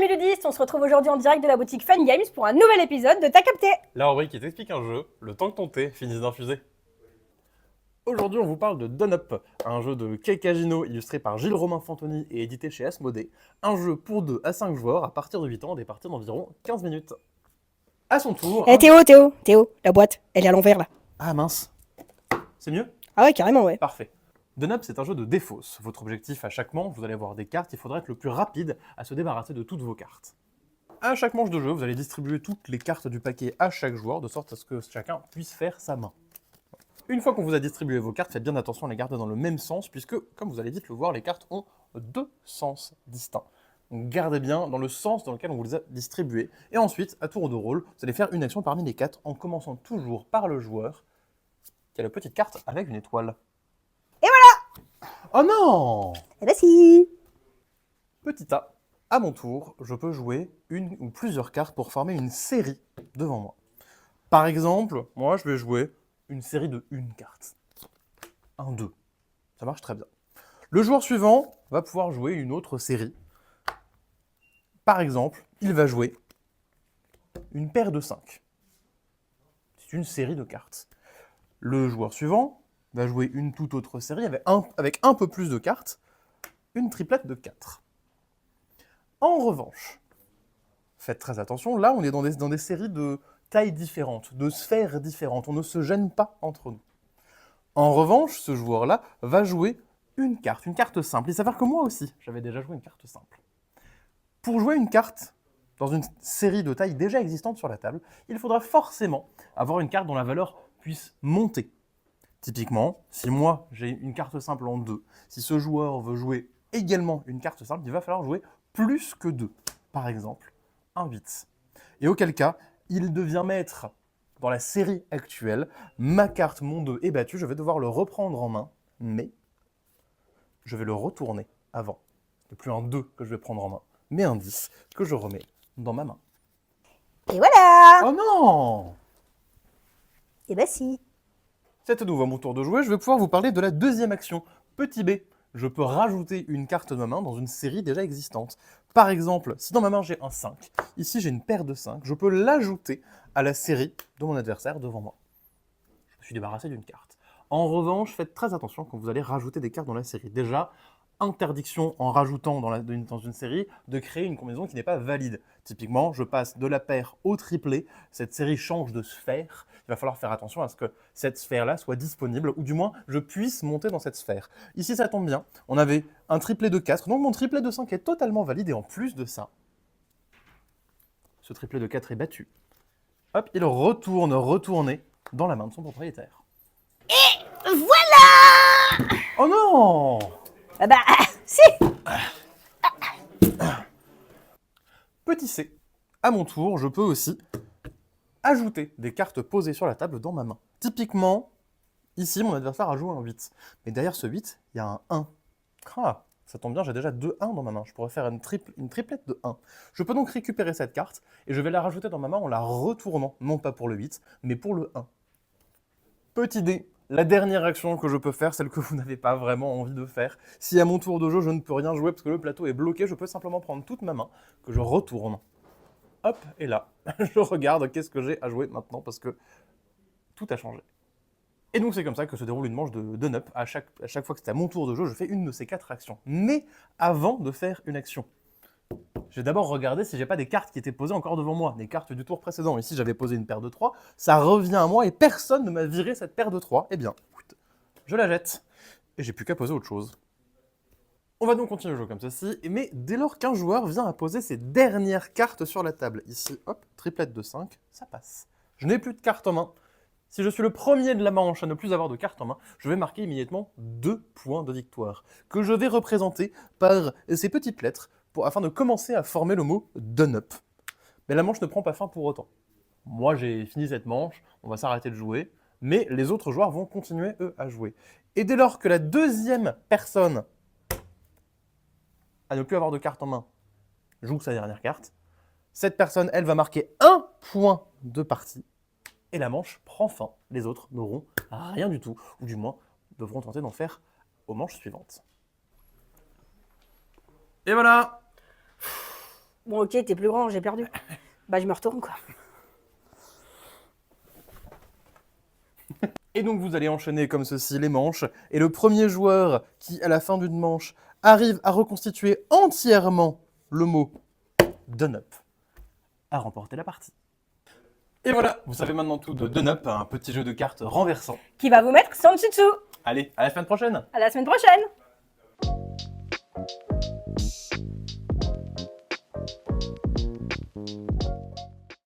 Salut ludistes, on se retrouve aujourd'hui en direct de la boutique Fun Games pour un nouvel épisode de T'as capté. La rubrique qui t'explique un jeu, le temps que ton thé finisse d'infuser. Aujourd'hui, on vous parle de Done Up, un jeu de Kei Kajino illustré par Gilles Romain Fantoni et édité chez Asmodée. Un jeu pour 2 à 5 joueurs à partir de 8 ans, des parties d'environ 15 minutes. À son tour... Eh Théo, la boîte, elle est à l'envers là. Ah mince. C'est mieux? Ah ouais, carrément, ouais. Parfait. Done Up, c'est un jeu de défausse. Votre objectif à chaque manche, vous allez avoir des cartes, il faudra être le plus rapide à se débarrasser de toutes vos cartes. À chaque manche de jeu, vous allez distribuer toutes les cartes du paquet à chaque joueur, de sorte à ce que chacun puisse faire sa main. Une fois qu'on vous a distribué vos cartes, faites bien attention à les garder dans le même sens, puisque, comme vous allez vite le voir, les cartes ont 2 sens distincts. Donc gardez bien dans le sens dans lequel on vous les a distribuées. Et ensuite, à tour de rôle, vous allez faire une action parmi les 4, en commençant toujours par le joueur qui a la petite carte avec une étoile. Et voilà. Oh non! Eh bah si. Petit A, à mon tour, je peux jouer une ou plusieurs cartes pour former une série devant moi. Par exemple, moi je vais jouer une série de une carte. 1, 2. Ça marche très bien. Le joueur suivant va pouvoir jouer une autre série. Par exemple, il va jouer une paire de 5. C'est une série de cartes. Le joueur suivant va jouer une toute autre série avec un peu plus de cartes, une triplette de 4. En revanche, faites très attention, là on est dans des séries de tailles différentes, de sphères différentes, on ne se gêne pas entre nous. En revanche, ce joueur-là va jouer une carte simple. Il s'avère que moi aussi, j'avais déjà joué une carte simple. Pour jouer une carte dans une série de tailles déjà existantes sur la table, il faudra forcément avoir une carte dont la valeur puisse monter. Typiquement, si moi j'ai une carte simple en 2, si ce joueur veut jouer également une carte simple, il va falloir jouer plus que 2. Par exemple, un 8. Et auquel cas, il devient maître dans la série actuelle. Ma carte, mon 2 est battue, je vais devoir le reprendre en main, mais je vais le retourner avant. Ce n'est plus un 2 que je vais prendre en main, mais un 10 que je remets dans ma main. Et voilà. Oh non! Eh bah si. C'est à nouveau à mon tour de jouer, je vais pouvoir vous parler de la deuxième action. Petit b, je peux rajouter une carte de ma main dans une série déjà existante. Par exemple, si dans ma main j'ai un 5, ici j'ai une paire de 5, je peux l'ajouter à la série de mon adversaire devant moi. Je me suis débarrassé d'une carte. En revanche, faites très attention quand vous allez rajouter des cartes dans la série. Déjà, interdiction en rajoutant dans une série de créer une combinaison qui n'est pas valide. Typiquement, je passe de la paire au triplé, cette série change de sphère, il va falloir faire attention à ce que cette sphère-là soit disponible, ou du moins je puisse monter dans cette sphère. Ici ça tombe bien, on avait un triplé de 4, donc mon triplé de 5 est totalement valide, et en plus de ça, ce triplé de 4 est battu. Hop, il retourné dans la main de son propriétaire. Et voilà. Oh non! Ah bah si. Petit c, à mon tour, je peux aussi ajouter des cartes posées sur la table dans ma main. Typiquement, ici, mon adversaire a joué un 8. Mais derrière ce 8, il y a un 1. Ah, ça tombe bien, j'ai déjà 2 1 dans ma main. Je pourrais faire une triplette de 1. Je peux donc récupérer cette carte, et je vais la rajouter dans ma main en la retournant, non pas pour le 8, mais pour le 1. Petit dé, la dernière action que je peux faire, celle que vous n'avez pas vraiment envie de faire. Si à mon tour de jeu, je ne peux rien jouer parce que le plateau est bloqué, je peux simplement prendre toute ma main, que je retourne. Hop, et là, je regarde qu'est-ce que j'ai à jouer maintenant, parce que tout a changé. Et donc c'est comme ça que se déroule une manche de Done Up. À chaque fois que c'est à mon tour de jeu, je fais une de ces 4 actions. Mais avant de faire une action, je vais d'abord regarder si j'ai pas des cartes qui étaient posées encore devant moi, des cartes du tour précédent. Ici j'avais posé une paire de 3, ça revient à moi et personne ne m'a viré cette paire de 3. Eh bien, je la jette. Et j'ai plus qu'à poser autre chose. On va donc continuer le jeu comme ceci, mais dès lors qu'un joueur vient à poser ses dernières cartes sur la table, ici, hop, triplette de 5, ça passe. Je n'ai plus de cartes en main. Si je suis le premier de la manche à ne plus avoir de cartes en main, je vais marquer immédiatement 2 points de victoire, que je vais représenter par ces petites lettres, afin de commencer à former le mot Done Up. Mais la manche ne prend pas fin pour autant. Moi j'ai fini cette manche, on va s'arrêter de jouer, mais les autres joueurs vont continuer, eux, à jouer. Et dès lors que la deuxième personne à ne plus avoir de carte en main joue sa dernière carte, cette personne, elle, va marquer 1 point de partie, et la manche prend fin. Les autres n'auront rien du tout, ou du moins devront tenter d'en faire aux manches suivantes. Et voilà! Bon, ok, t'es plus grand, j'ai perdu. Bah, je me retourne, quoi. Et donc vous allez enchaîner comme ceci les manches, et le premier joueur qui, à la fin d'une manche, arrive à reconstituer entièrement le mot Done Up, a remporté la partie. Et voilà, vous savez maintenant tout de Done Up, un petit jeu de cartes renversant. Qui va vous mettre sans dessus dessous. Allez, à la semaine prochaine! À la semaine prochaine.